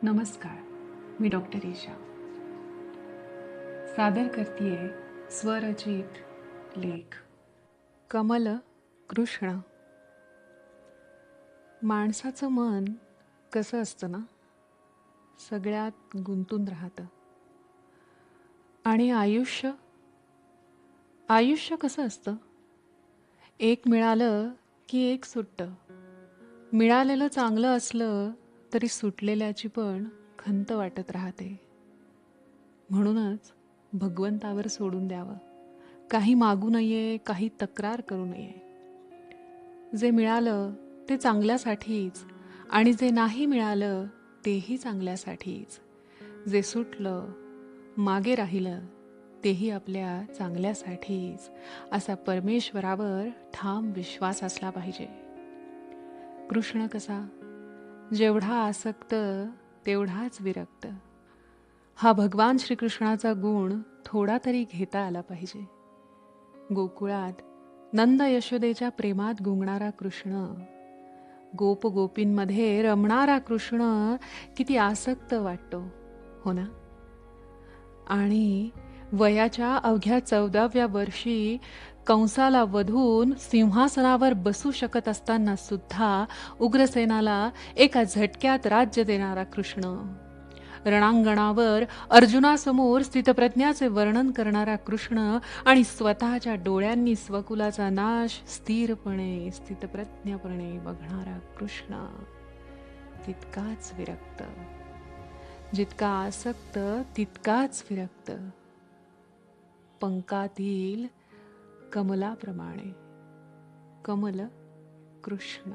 नमस्कार. मी डॉक्टर ईशा सादर करतीये स्वरचित लेख कमल कृष्ण. माणसाचं मन कसं असतं ना, सगळ्यात गुंतून राहतं. आणि आयुष्य कसं असतं, एक मिळालं की एक सुटतं. मिळालेलं चांगलं असलं तरी सुटलेल्याची पण खंत वाटत राहते. म्हणूनच भगवंतावर सोडून द्यावं. काही मागू नये, काही तक्रार करू नये. जे मिळालं ते चांगल्यासाठीच, आणि जे नाही मिळालं तेही चांगल्यासाठीच. जे सुटलं, मागे राहिलं, तेही आपल्या चांगल्यासाठीच, असा परमेश्वरावर ठाम विश्वास असला पाहिजे. कृष्ण कसा, जेवढा आसक्त तेवढाच विरक्त. हा भगवान श्रीकृष्णाचा गुण थोडा तरी घेता आला पाहिजे. गोकुळात नंद यशोदेच्या प्रेमात गुंगणारा कृष्ण, गोप गोपींमध्ये रमणारा कृष्ण किती आसक्त वाटतो, हो ना? आणि वयाच्या अवघ्या 14व्या वर्षी कंसाला वधून सिंहासनावर बसू शकत असताना सुद्धा उग्रसेनाला एका झटक्यात राज्य देणारा कृष्ण, रणांगणावर अर्जुनासमोर स्थितप्रज्ञाचे वर्णन करणारा कृष्ण, आणि स्वतःच्या डोळ्यांनी स्वकुलाचा नाश स्थिरपणे स्थितप्रज्ञपणे बघणारा कृष्ण तितकाच विरक्त. जितका आसक्त तितकाच विरक्त. पंकातील कमलाप्रमाणे. कमल कृष्ण.